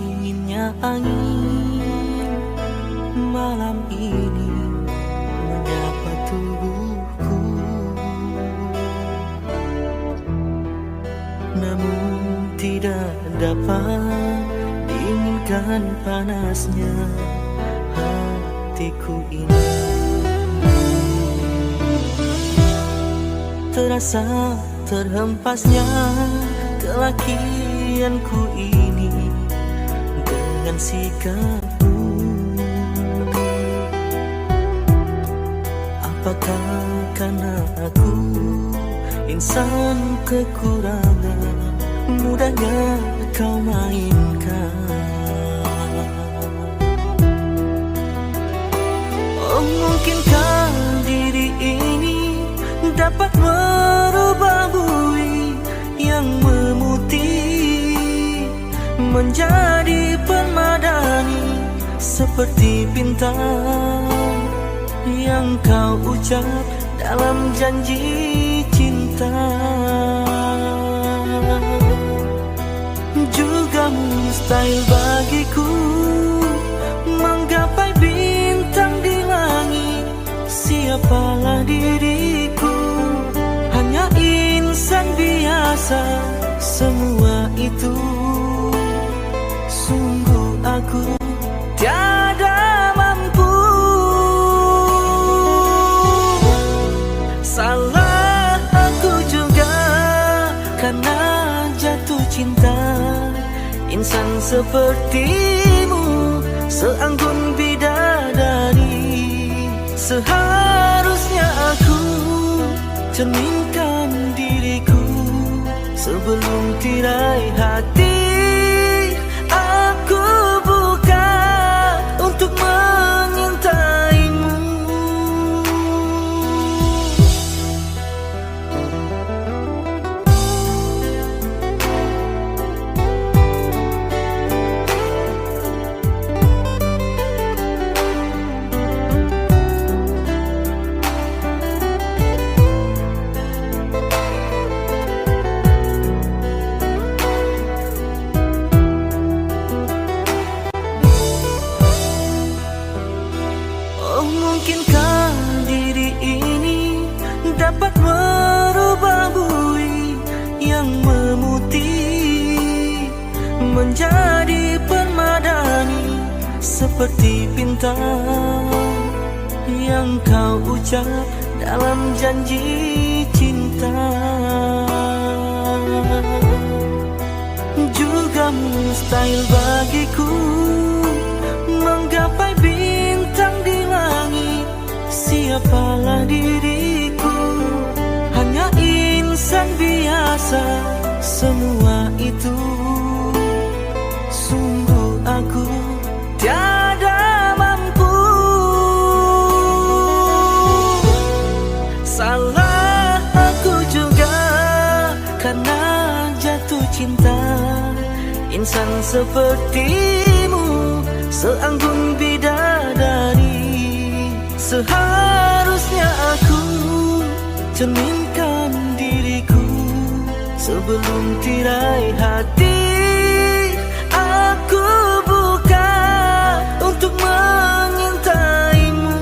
dinginnya angin malam ini menyapa tubuhku, namun tidak dapat diinginkan panasnya hatiku ini. Terasa terhempasnya kelakianku ini dengan sikapmu. Apakah karena aku insan kekurangan, mudahnya kau mainkan? Oh, mungkinkah diri ini dapat merubah bui yang memutih menjadi permadani, seperti bintang yang kau ucap dalam janji cinta. Juga mustahil bagiku menggapai bintang di langit. Siapalah diriku, hanya insan biasa. Semua itu sungguh aku tiada mampu. Salah aku juga karena jatuh cinta. Insan sepertimu seanggun bidadari. Seharusnya aku cerminkan diriku sebelum tirai hati aku buka untuk menyintaimu. Mungkinkah diri ini dapat merubah bui yang memutih menjadi permadani, seperti bintang yang kau ucap dalam janji cinta. Juga mustahil bagiku menggapai bintang di langit. Siapalah diriku, hanya insan biasa. Semua itu sungguh aku tiada mampu. Salah aku juga karena jatuh cinta. Insan sepertimu seanggun bidadari. Seharusnya aku cerminkan diriku sebelum tirai hati aku buka untuk menyintaimu.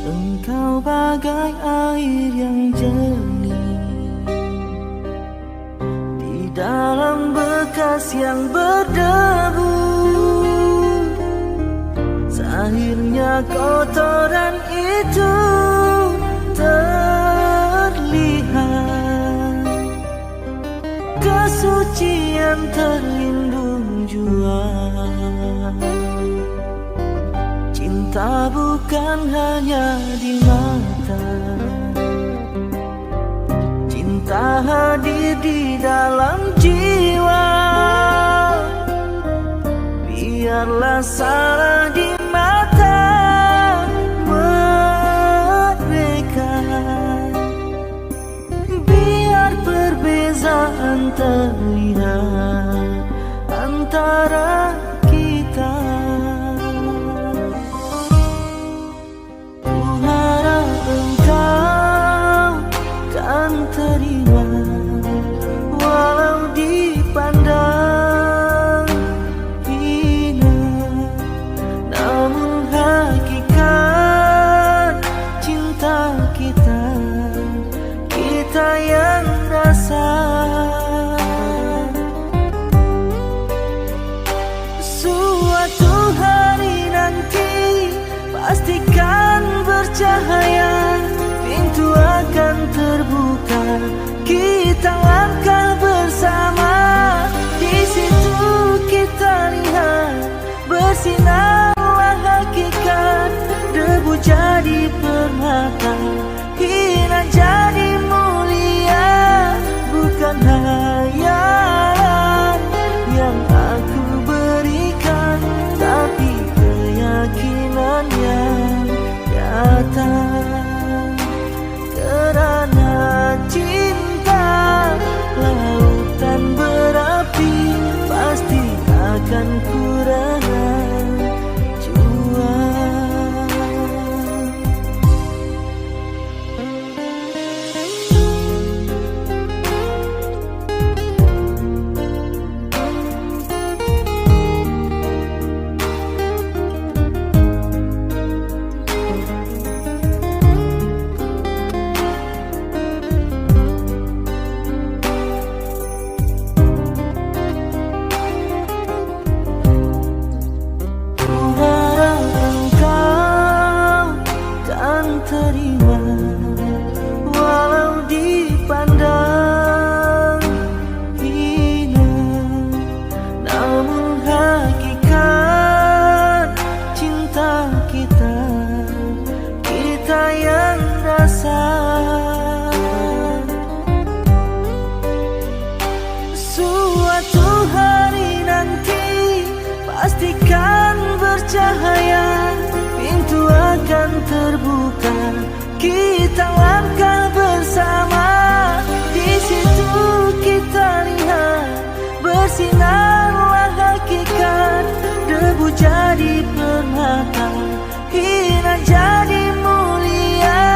Engkau bagai air yang jernih di dalam bekas yang berdebu. Akhirnya kotoran itu terlihat, kesucian terlindung jua. Cinta bukan hanya di mata, cinta hadir di dalam jiwa. Biarlah salah di mata mereka, biar perbezaan terlihat antara kita. Ku harap engkau kan terima, walau dipandang hina, namun hakikat cinta kita, kita yang rasa. Suatu hari nanti pastikan bercahaya, pintu akan terbuka, kita langkah bersama. Di situ kita lihat bersinarlah hakikat, debu jadi permata, hina jadi mulia. Bukan hayalan yang aku berikan, tapi keyakinan yang nyata. Kerana cinta lautan berapi, pasti akan ku rela jual. Terima, walau dipandang hina, namun hakikat cinta kita, kita yang rasa. Suatu hari nanti pastikan bercahaya, pintu akan terbuka, kita langkah bersama. Di situ kita lihat bersinarlah hakikat, debu jadi permata, hina jadi mulia.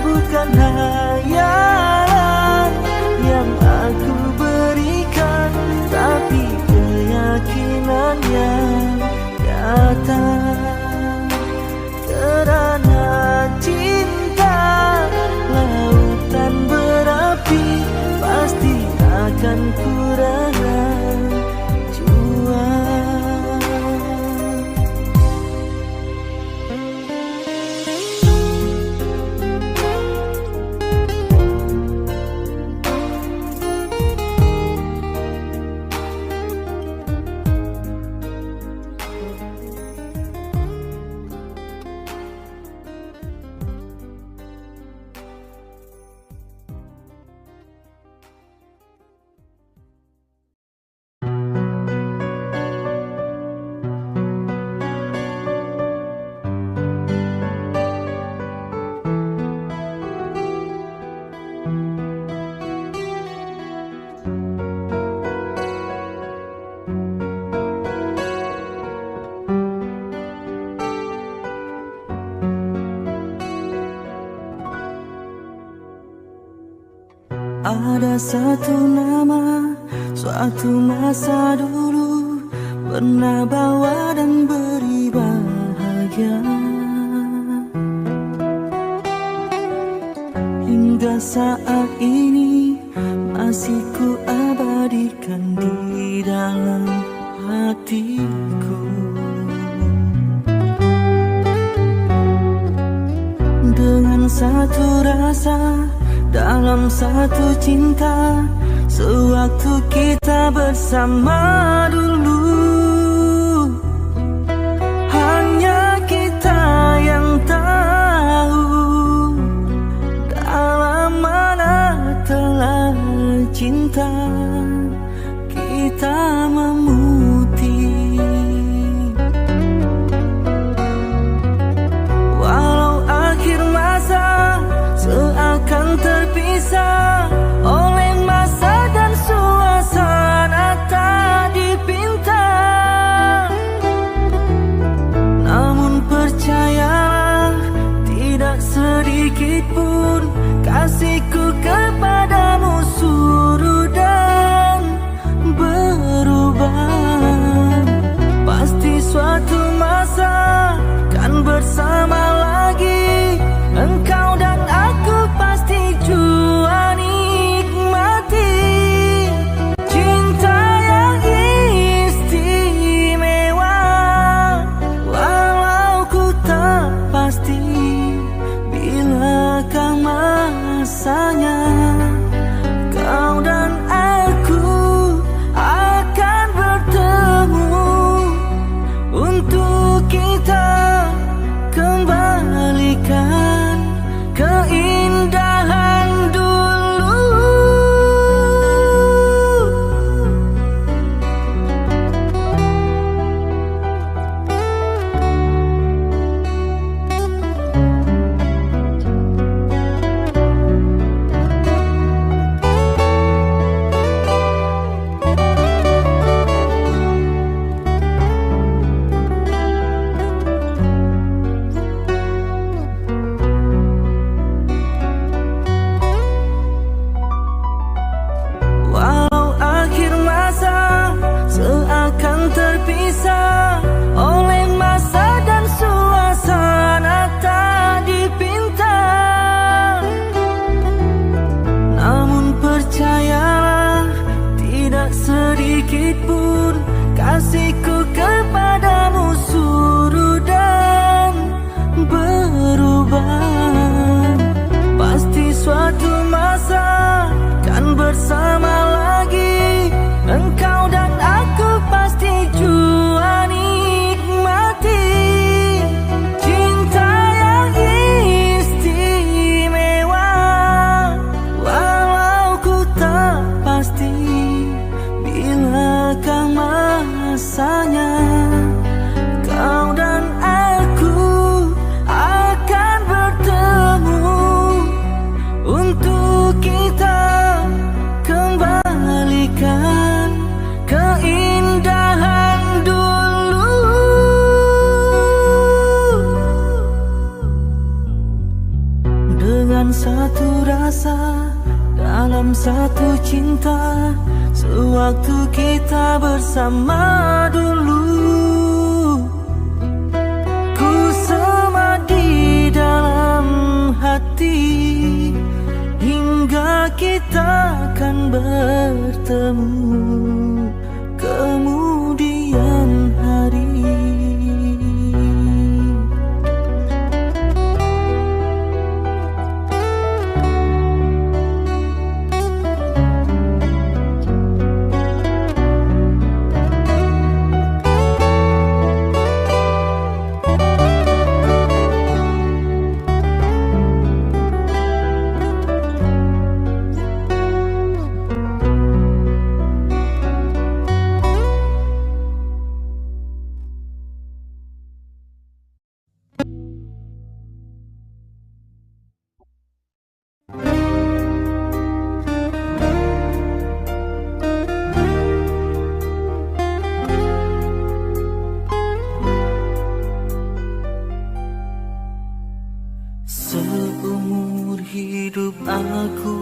Bukan hayalan yang aku berikan, tapi keyakinan yang nyata. Kerana cinta lautan berapi, pasti akan ku rela jual. Ada satu nama, suatu masa dulu pernah bawa dan beri bahagia, hingga saat ini masih ku abadikan di dalam hatiku. Dengan satu rasa, dalam satu cinta, sewaktu kita bersama dulu, hanya kita waktu kita bersama dulu. Ku semak di dalam hati hingga kita akan bertemu kemudian hari. Seumur hidup aku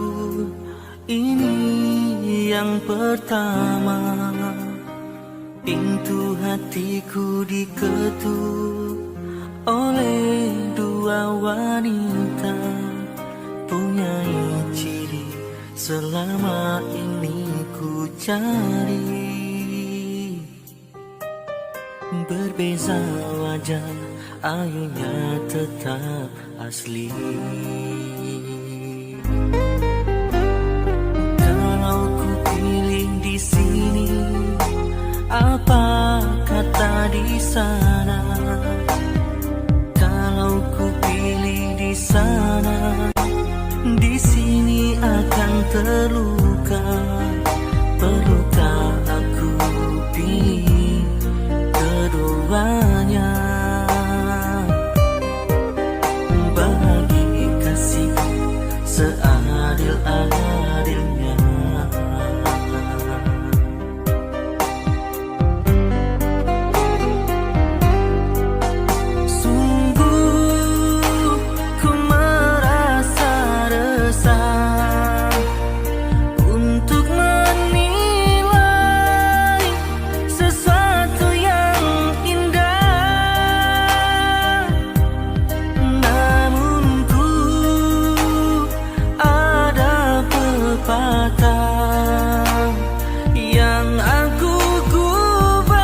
ini yang pertama, pintu hatiku diketuk oleh dua wanita, punya ciri selama ini ku cari. Berbeza wajah, ayunya tetap asli. Kalau ku pilih di sini, apa kata di sana? Kalau ku pilih di sana, di sini akan terluka. Perlukah aku pilih keduanya? Bahagi kasihku seadil-adilnya. Sungguh ku merasa resah untuk menilai sesuatu yang indah. Namun ku ada pepatah yang aku gubah.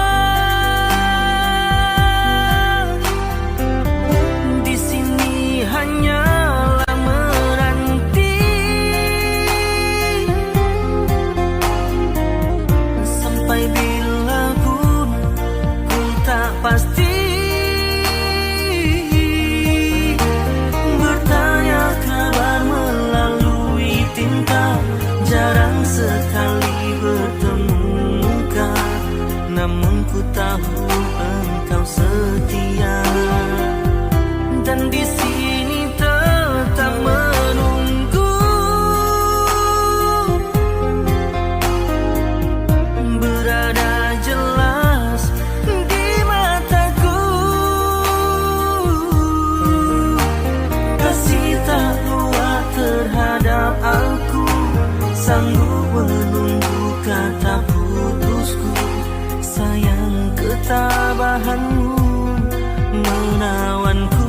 Di sini hanyalah menanti sampai bila pun ku tak pasti. Bertanya kabar melalui tinta, jarang sekali bertemu muka. Namun ku tahu engkau setia, dan di sini tetap menunggu. Berada jelas di mataku, kasih tak luar terhadap aku, sanggup menunggu kata putusku. Sayang ketabahanmu menawanku.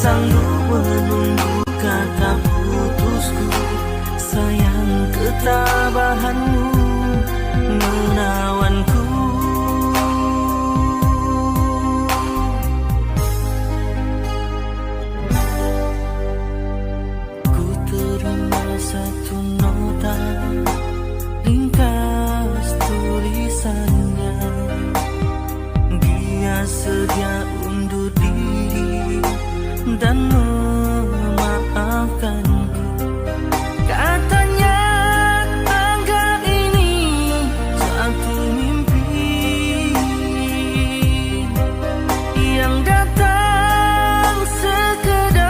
sanggup menunggu kata putusku. Sayang ketabahanmu menawanku. Ku terima satu nota, ringkas tulisannya. Dia sedia undur diri dan memaafkanku. Katanya anggap ini satu mimpi yang datang sekedar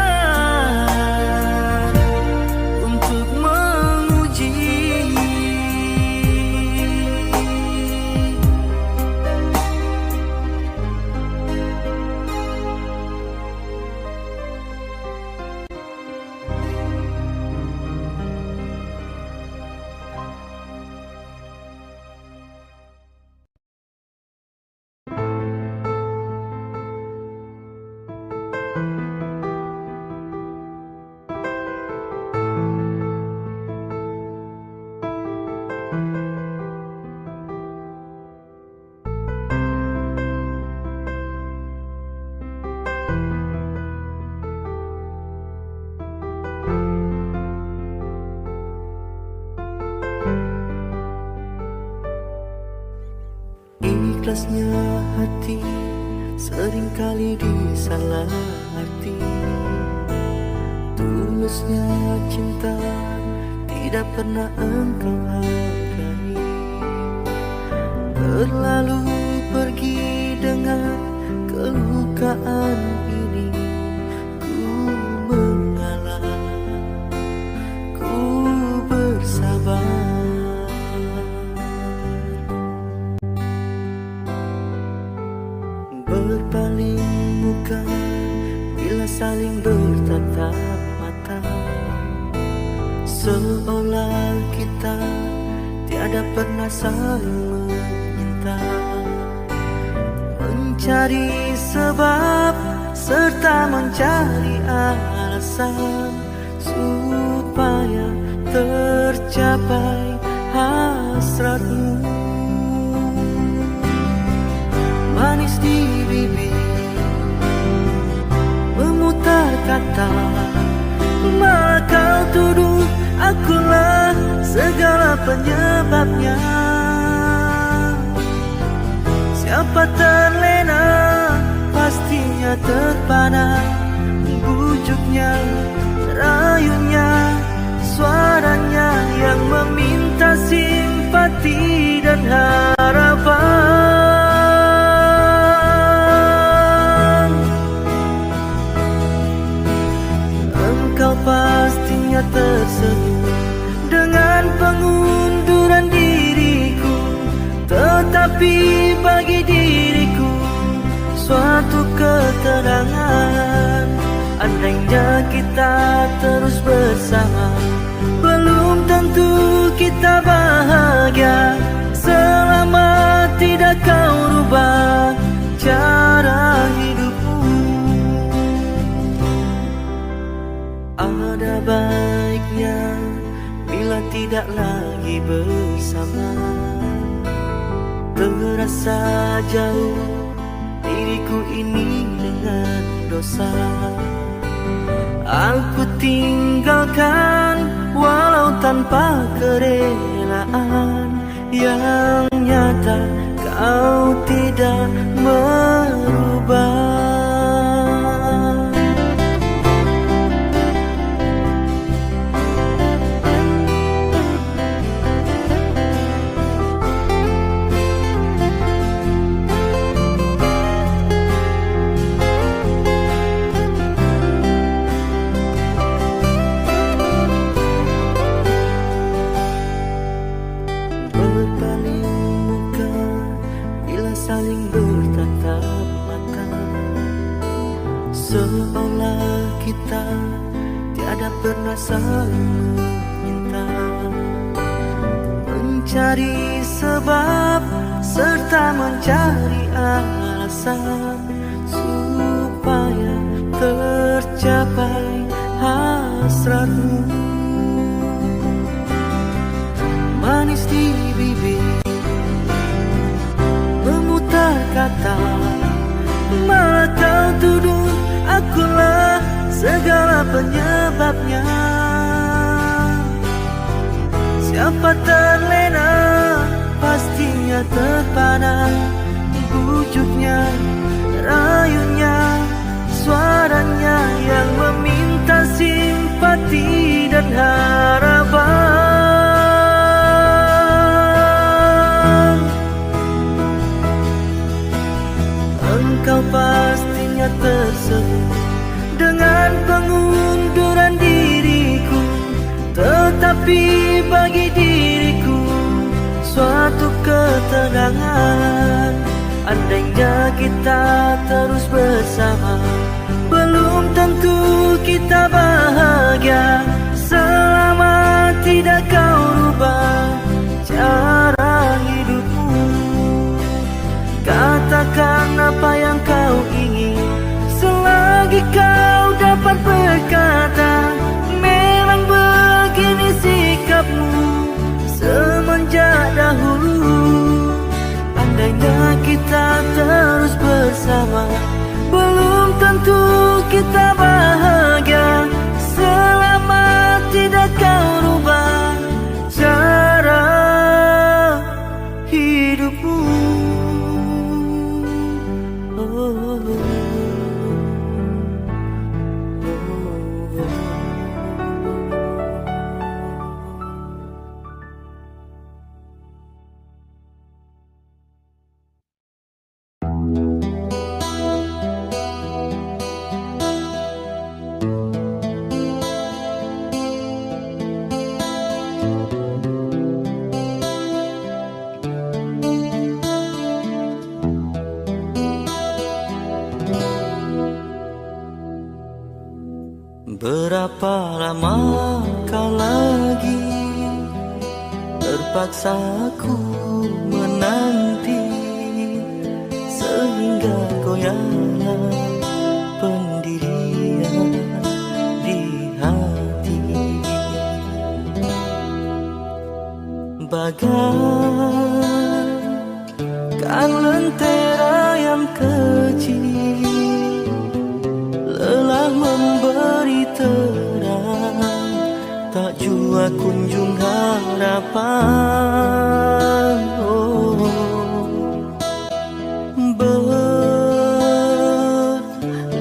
untuk menguji. Ikhlasnya hati seringkali disalah arti. Tulusnya cinta tidak pernah engkau hargai. Terlalu pergi dengan kelukaan ini. Ku mengalah, ku bersabar. Berpaling muka bila saling bertatap mata, seolah kita tiada pernah saling meminta. Mencari sebab serta mencari alasan supaya tercapai hasratmu. Manis di bibir memutar kata, malah kau tuduh akulah segala penyebabnya. Siapa terlena pastinya terpana. Bujuknya, rayunya, suaranya yang meminta simpati dan harapan. Pastinya tersenyum dengan pengunduran diriku, tetapi bagi diriku suatu ketenangan. Andainya kita terus bersama, belum tentu kita bahagia selama tidak kau rubah cara hidupmu. Ada baiknya bila tidak lagi bersama. Terasa jauh diriku ini dengan dosa. Aku tinggalkan walau tanpa kerelaan. Yang nyata kau tidak merubah. Saling bertatap mata, seolah kita tiada pernah saling meminta. Mencari sebab serta mencari alasan supaya tercapai hasratmu. Manis di bibir memutar kata, malah kau tuduh akulah segala penyebabnya. Siapa terlena pastinya terpana, bujuknya, rayunya, suaranya yang meminta simpati dan harapan. Engkau pastinya tersenyum dengan pengunduran diriku, tetapi bagi diriku suatu ketenangan. Andainya kita terus bersama, belum tentu kita bahagia selama tidak kau rubah cara hidupmu. Katakan apa yang kau ingin selagi kau dapat berkata. Memang begini sikapmu semenjak dahulu. Andainya kita terus bersama, belum tentu kita bahagia selama tidak kau rubah cara hidupmu. Berapa lamakah lagi terpaksa aku menanti, sehingga goyahlah pendirian di hati. Bagaikan lentera yang kecil, lelah memberi terang, tak jua kunjung harapan.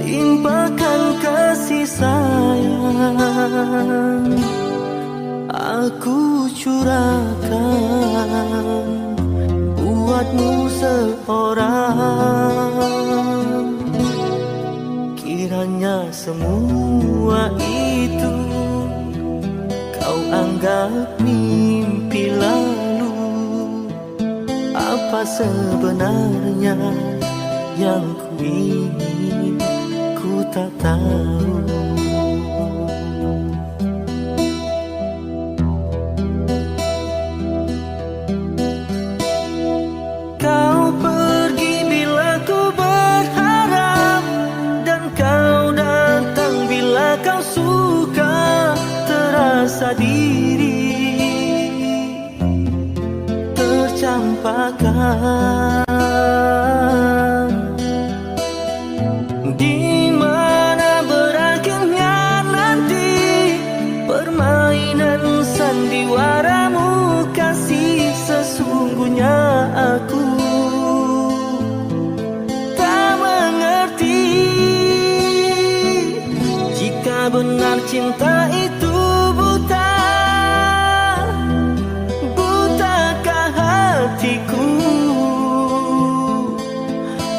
Berlimpahkan kasih sayang aku curahkan buatmu seorang. Kiranya semua itu kau anggap mimpi lalu. Apa sebenarnya yang ku ingin, ku tak tahu. Kau pergi bila ku berharap, dan kau datang bila kau suka. Terasa diri tercampakkan, di mana berakhirnya nanti permainan sandiwaramu. Kasih sesungguhnya aku tak mengerti, jika benar cinta itu buta. Butakah hatiku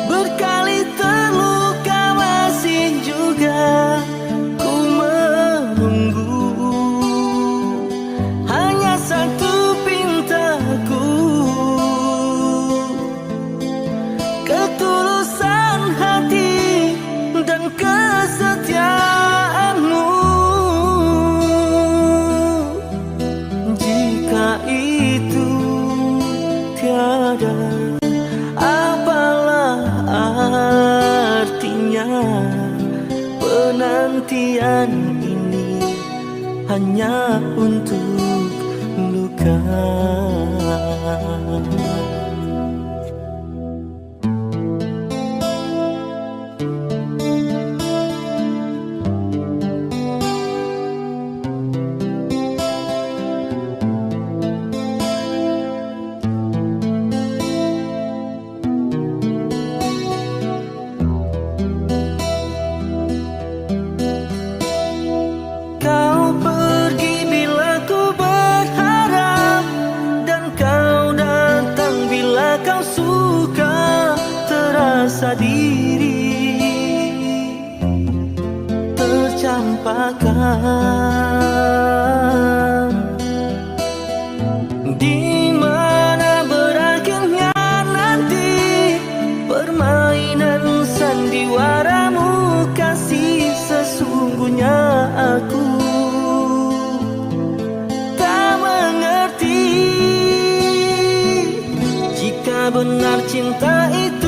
berkali terluka, masih juga ku menunggu. Hanya satu pintaku, ketulusan hati dan kesetiaanmu. penantian ini hanya untuk luka. Diri tercampakkan, di mana berakhirnya nanti permainan sandiwaramu kasih. Sesungguhnya aku tak mengerti jika benar cinta itu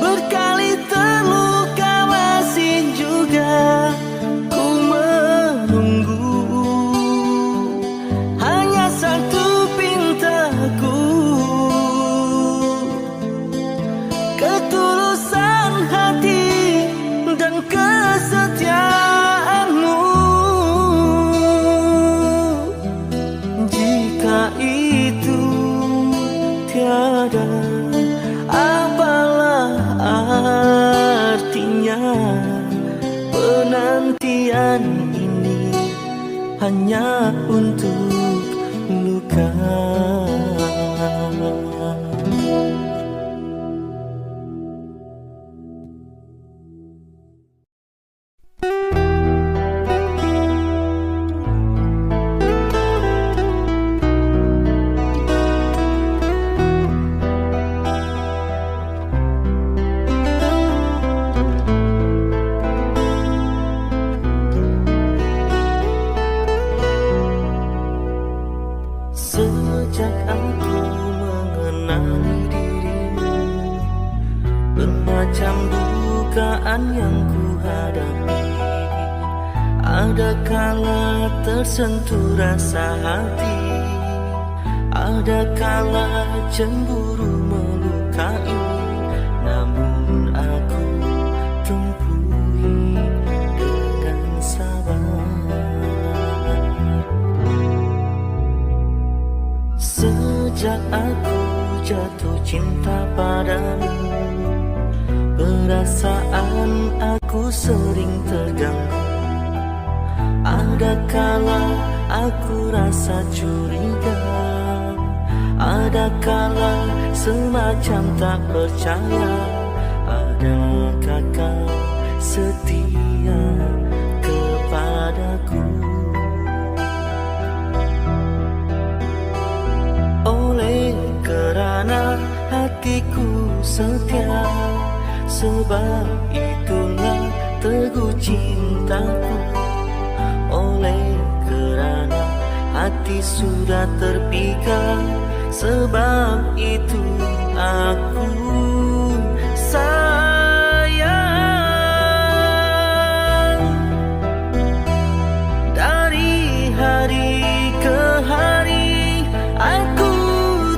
berkali terluka masih juga ku menunggu. Hanya satu pintaku, ketulusan hati dan kesetiaanmu. Jika itu tiada, apalah artinya penantian ini hanya untuk luka. Sejak aku mengenali dirimu, bermacam dugaan yang ku hadapi. Ada kala tersentuh rasa hati, ada kala cemburu melukai. Namun aku tempuhi dengan sabar. Sejak aku jatuh cinta padamu, perasaan aku sering terganggu. Ada kala aku rasa curiga, ada kala semacam tak percaya. Adakah kau setia kepadaku? Oleh kerana hatiku setia, sebab itulah teguh cintaku. Oleh kerana hati sudah terpikat, sebab itu aku sayang. Dari hari ke hari aku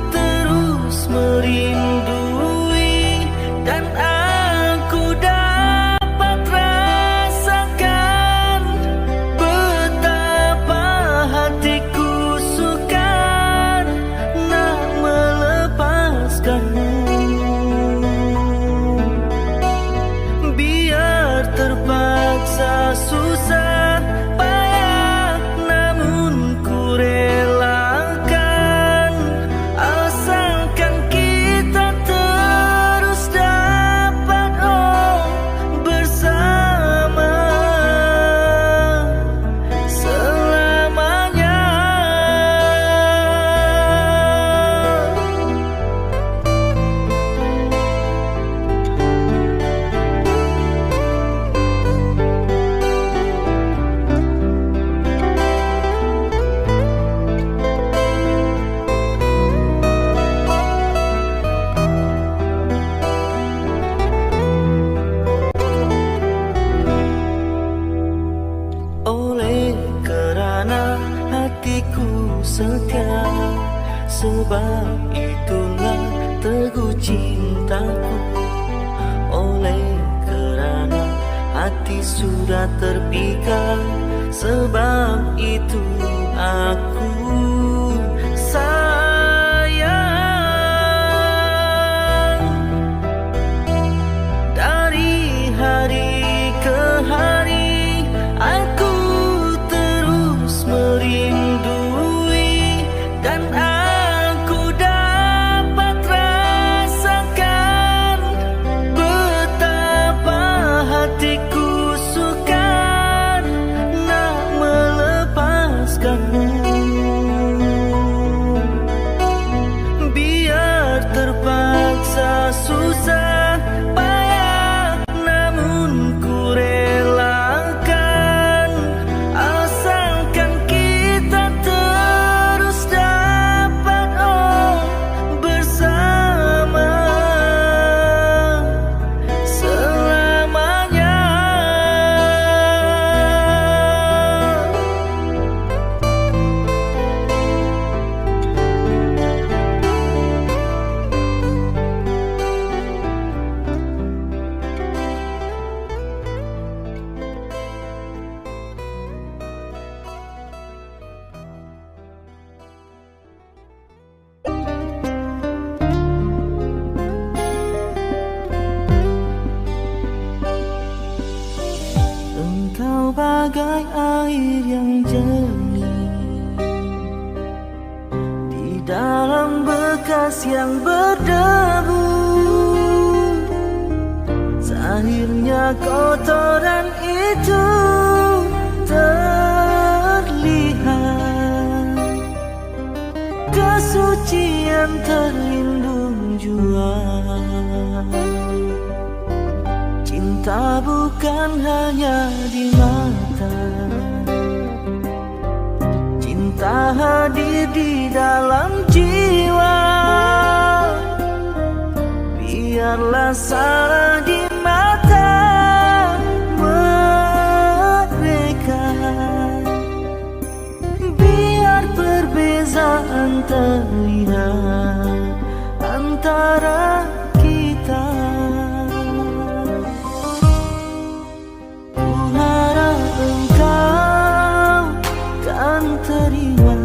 terus merindui, dan aku dapat rasakan betapa hatiku sukar nak melepaskanmu. cintaku. Oleh kerana hati sudah terpikat, sebab itu aku sayang. Dari hari ke hari aku terus merindui, dan aku dapat rasakan betapa hatiku sukar nak melepaskanmu. Biar terpaksa susah payah, namun ku relakan, asalkan kita terus dapat bersama selamanya. Engkau bagai air yang jernih di dalam bekas yang berdebu. Zahirnya kotoran itu terlihat, kesucian terlindung jua. Cinta bukan hanya di mata, cinta hadir di dalam jiwa. Biarlah salah di mata mereka, biar perbezaan terlihat antara kita. Terima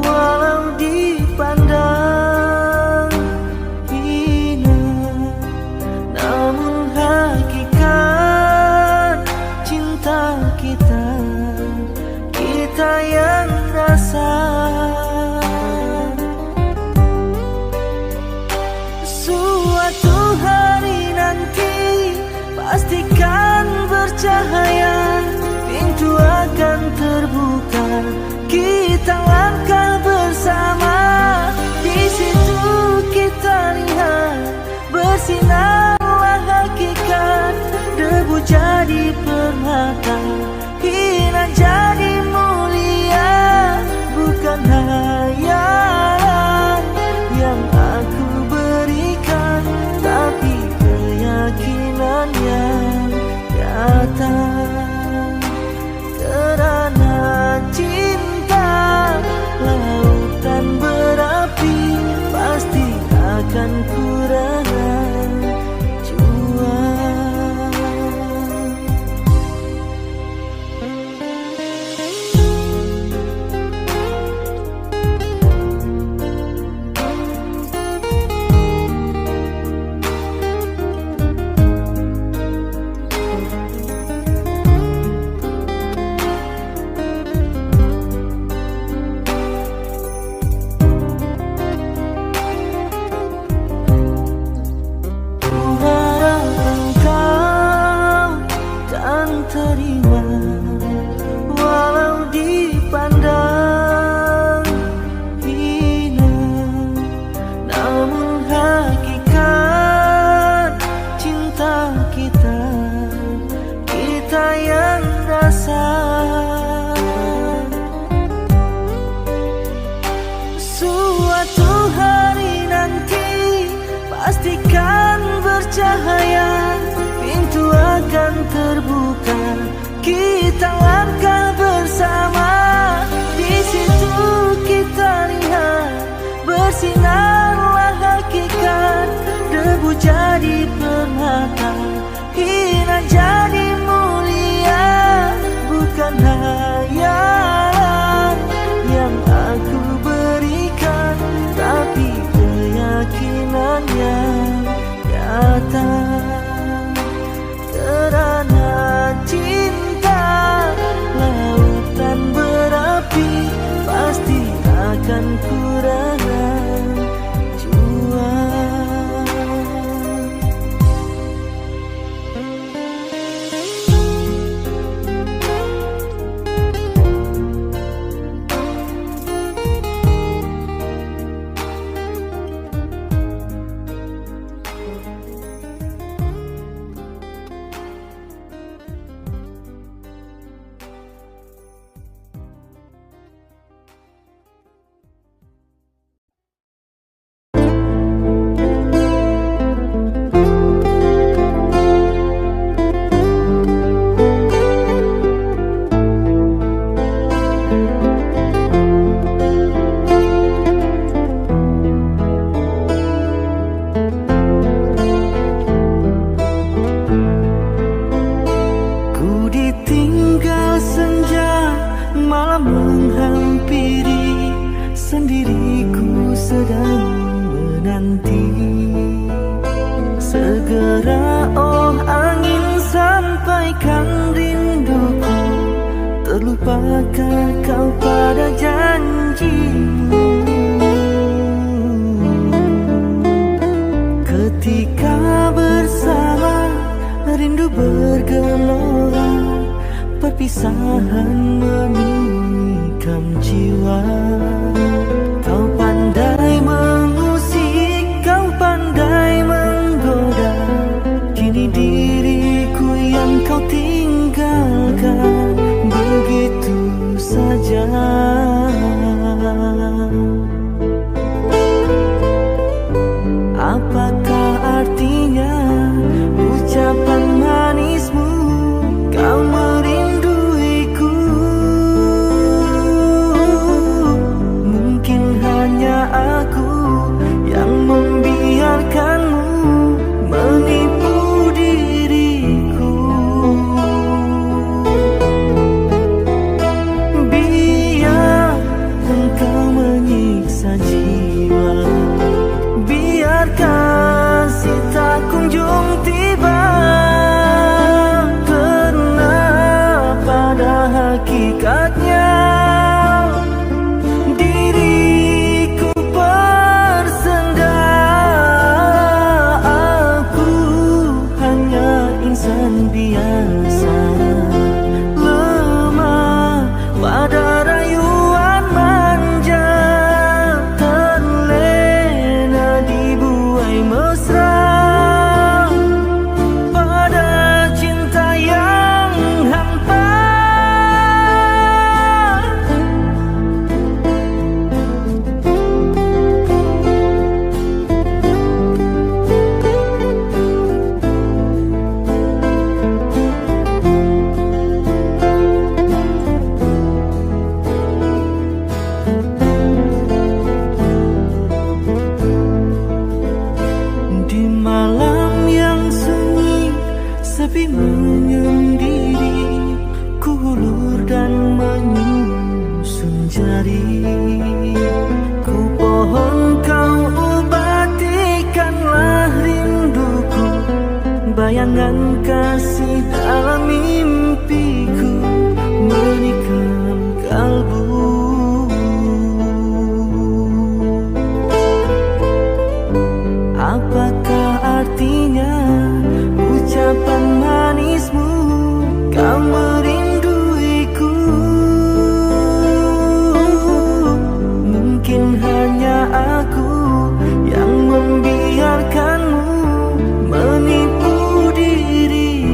walau dipandang hina, namun hakikat cinta kita, kita yang rasa. Suatu hari nanti pastikan bercahaya, pintu akan terbuka, kita langkah bersama. Di situ kita lihat bersinarlah hakikat, debu jadi permata, hina jadi mulia. Bukan hayalan yang aku berikan, tapi keyakinan yang nyata. Kerana cinta lautan berapi, pasti akan ku rela jua. Terima walau dipandang hina, namun hakikat cinta kita, kita yang rasa. Suatu hari nanti pastikan bercahaya, pintu akan terbuka, kita langkah bersama. Di situ kita lihat bersinarlah hakikat, debu jadi permata, hina jadi mulia. Bukan hayalan yang aku berikan, tapi keyakinan yang nyata. Kerana cinta lautan berapi, pasti akan kurangan jua. Menghampiri, sendiriku sedang menanti. Segera oh angin sampaikan rinduku, terlupakah kau pada janjimu? Ketika bersama rindu bergelora, perpisahan menikam jiwa. Kau pandai mengusik, kau pandai menggoda, kini diriku yang kau tinggalkan begitu saja. Apakah artinya ucapan manismu? Kau merinduiku. Mungkin hanya aku yang membiarkanmu menipu diriku. Biar engkau menyiksa jiwa, biar kasih tak kunjung tiba. Hakikatnya diriku bersenda, aku hanya insan biasa, lemah pada rayuan manja, terlena dibuai mesra pada cinta yang hampa. Sepi menyendiri, ku hulur dan menyusun jari. Ku pohon kau obatikanlah rinduku, bayangan kasih dalam mimpiku menikam kalbu. Apakah artinya ucapan manismu? Kau merinduiku. Mungkin hanya aku yang membiarkanmu menipu diri.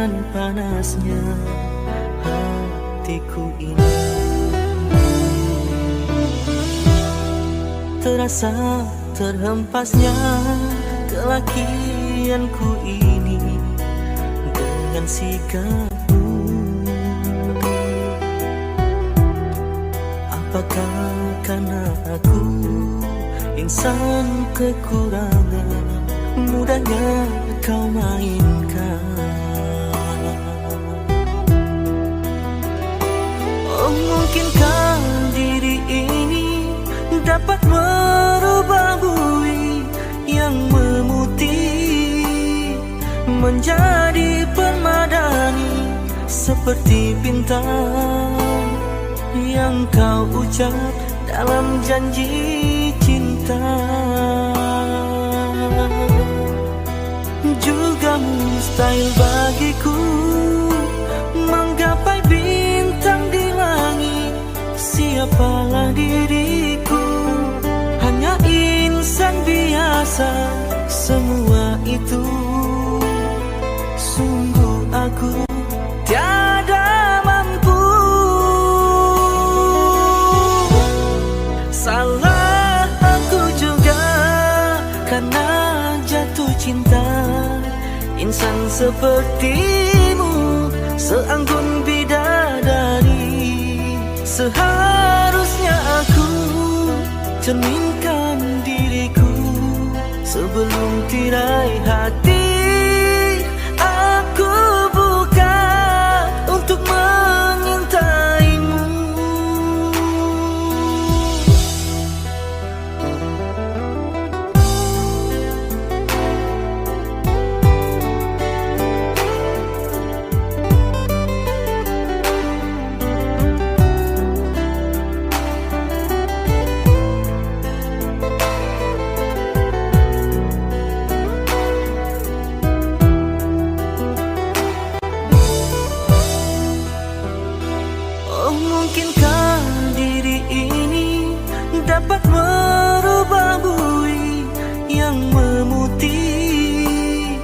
dengan panasnya hatiku ini. Terasa terhempasnya kelakianku ini dengan sikapmu. Apakah karena aku insan kekurangan, mudahnya kau mainkan? Oh, mungkinkah diri ini dapat merubah bui yang memutih menjadi permadani, seperti bintang yang kau ucap dalam janji cinta. Juga mustahil bagiku menggapai bintang di langit. Siapalah diriku, hanya insan biasa. Semua itu sungguh aku tiada mampu. Salah aku juga karena jatuh cinta. Insan sepertimu seanggun bidadari. Seharusnya aku cerminkan diriku sebelum tirai hati aku buka untuk mengintaimu. Mungkinkah diri ini dapat merubah bui yang memutih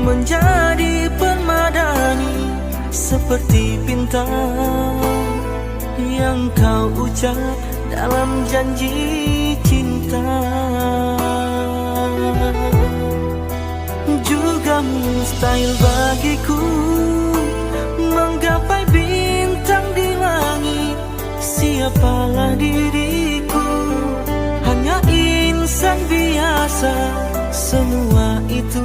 menjadi permadani, seperti bintang yang kau ucap dalam janji cinta. Juga mustahil bagiku menggapai bintang di langit. Siapalah diriku, hanya insan biasa. Semua itu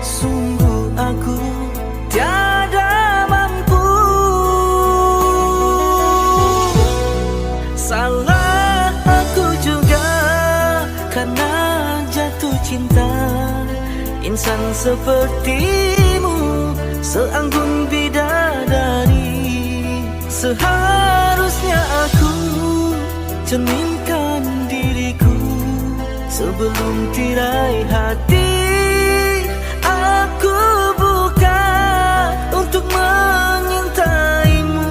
sungguh aku tiada mampu. Salah aku juga karena jatuh cinta. Insan sepertimu seanggun bidadari. Seharusnya aku cerminkan diriku sebelum tirai hati aku buka untuk mengintaimu.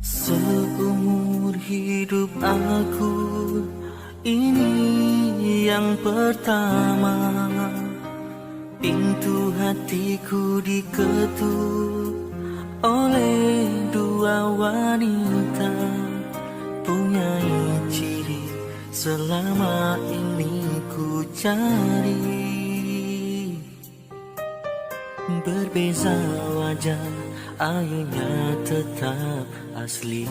Seumur hidup aku ini yang pertama, pintu hatiku diketuk oleh dua wanita, punya ciri selama ini ku cari. Berbeza wajah, ayunya tetap asli.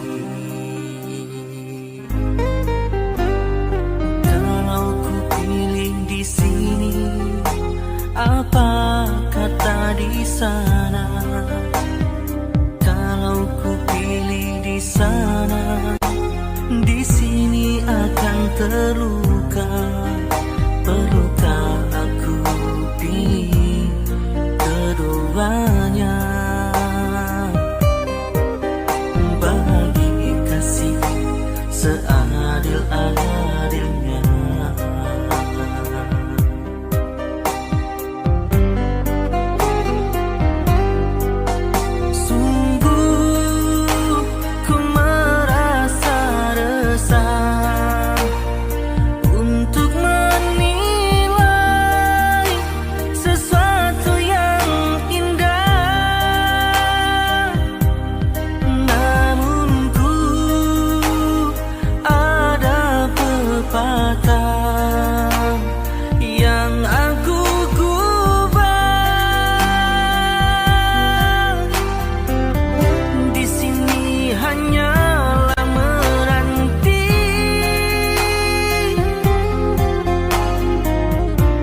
Kalau ku pilih di di sini, apa kata di sana? Kalau ku pilih di sana, di sini akan terluka. Perlukah aku pilih keduanya? Bagi kasih seadil-adilnya. Sungguh ku merasa resah untuk menilai sesuatu yang indah. Namun ku ada pepatah yang aku gubah. Di sini hanyalah menanti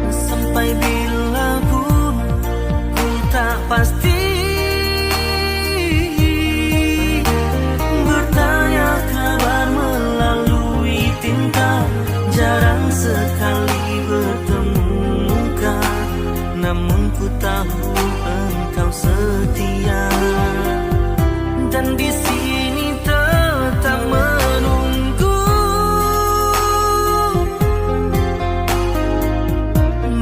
sampai bila pun ku tak pasti. Bertanya kabar melalui tinta, jarang sekali bertemu muka. Namun ku tahu engkau setia, dan di sini tetap menunggu.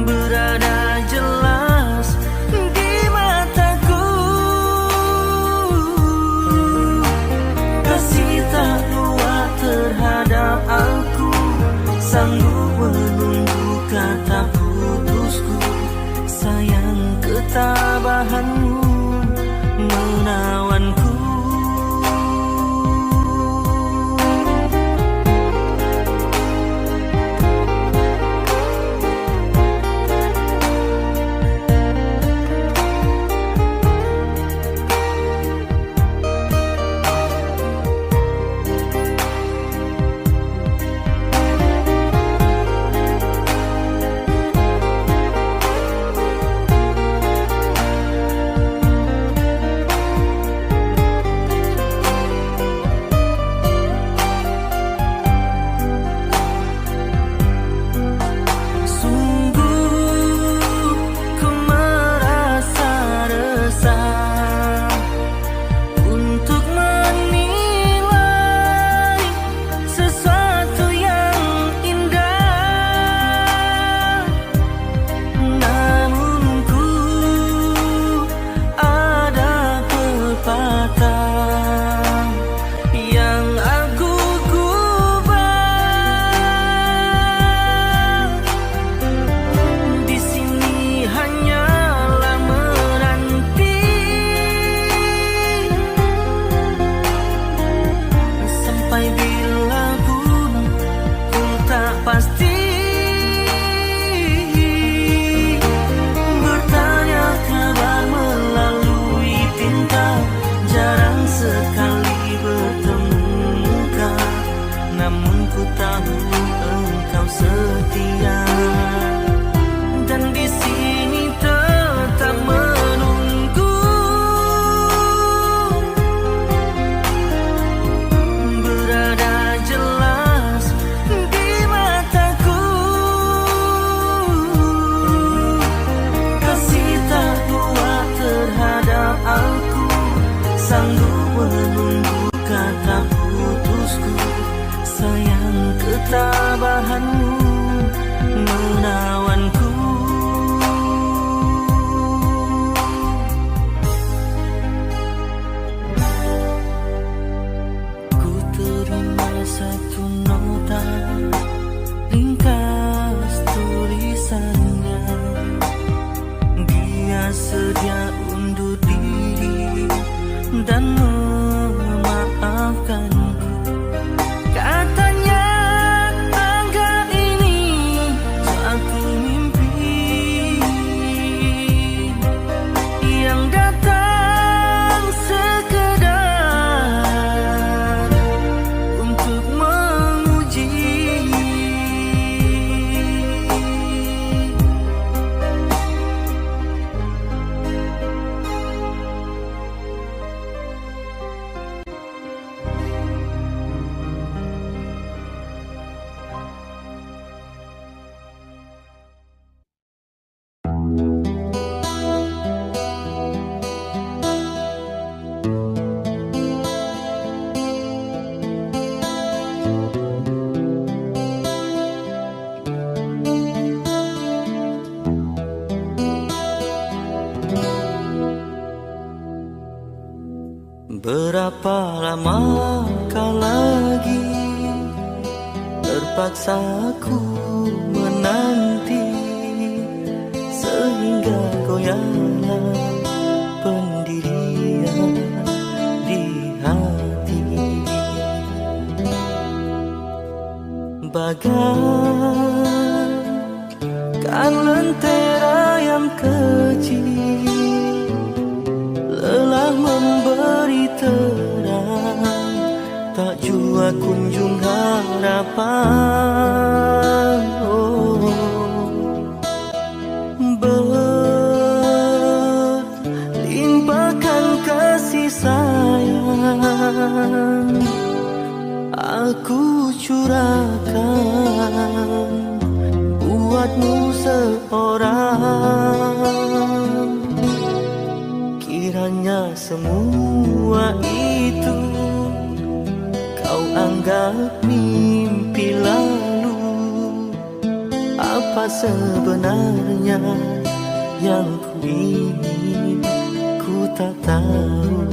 Berada jelas di mataku, kasih tak luar terhadap aku. Sanggup menunggu kata putusku. Sayang ketabahanmu menawanku. Sungguh ku merasa resah untuk menilai sesuatu yang indah. Namun ku ada pepatah yang aku gubah. Di sini hanyalah menanti sampai bila pun ku tak pasti. Bertanya kabar melalui tinta, jarang sekali bertemu muka. Namun ku tahu engkau setia, dan di sini tetap menunggu. Berada jelas di mataku, kasih tak luar terhadap aku. Sanggup menunggu kata putusku. Sayang ketabahanmu menawanku. Ku terima satu nota, ringkas tulisannya. Dia sedia undur diri dan memaafkanku. Katanya anggap ini suatu mimpi yang datang sekedar untuk menguji. Berapa lamakah lagi terpaksa aku menanti, sehingga goyahlah pendirian di hati. Bagaikan lentera yang kecil, lelah memberi terang, tak jua kunjung harapan. Berlimpahkan kasih sayang, aku curahkan buatmu seorang. Kiranya semua itu kau anggap mimpi lalu, apa sebenarnya yang ku ingin ku tak tahu.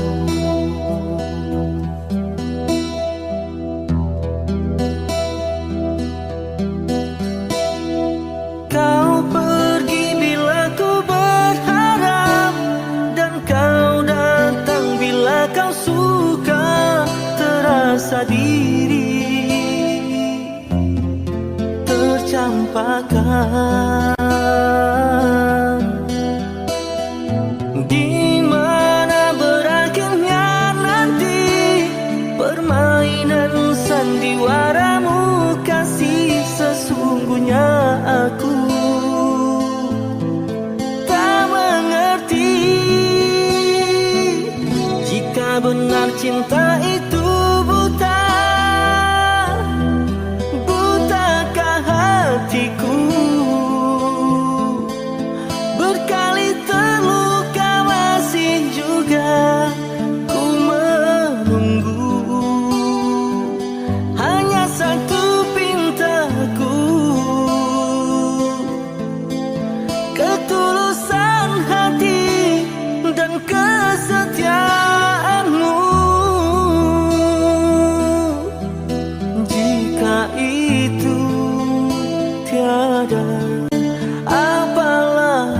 Kau pergi bila ku berharap, dan kau datang bila kau suka. Terasa diri tercampakkan, di mana berakhirnya nanti permainan sandiwaramu. Kasih sesungguhnya aku tak mengerti, jika benar cinta itu buta. Butakah hatiku berkali terluka, masih juga ku menunggu. Hanya satu pintaku, ketulusan hati dan kesetiaanmu. Jika itu tiada, apalah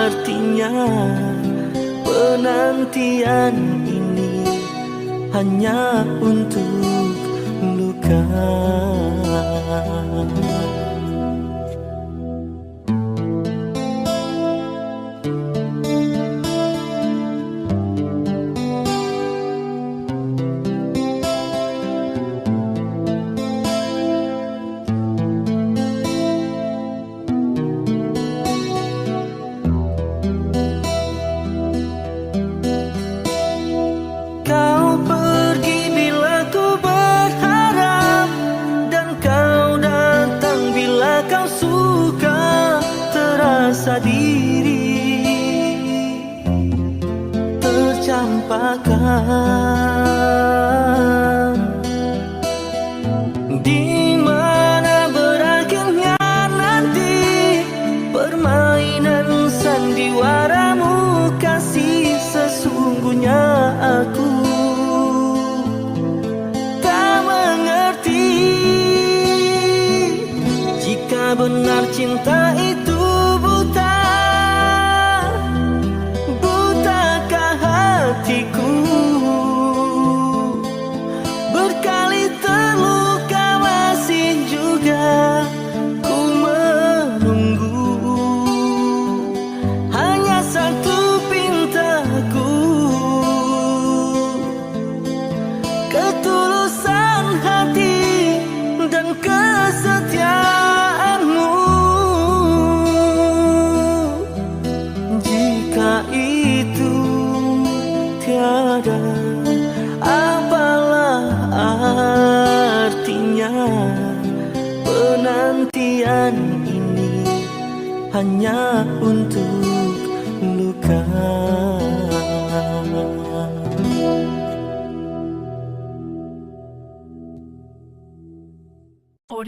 artinya penantian ini hanya untuk luka. Kau pergi bila ku berharap, dan kau datang bila kau suka. Terasa diri tercampakkan, di mana berakhirnya nanti permainan sandiwaramu. Kasih sesungguhnya aku tak mengerti, jika benar cinta itu buta. Butakah hatiku berkali terluka, masih juga ku menunggu. Hanya satu pintaku, ketulusan hati dan kesetiaanmu. Jika itu tiada, apalah artinya penantian ini hanya untuk luka.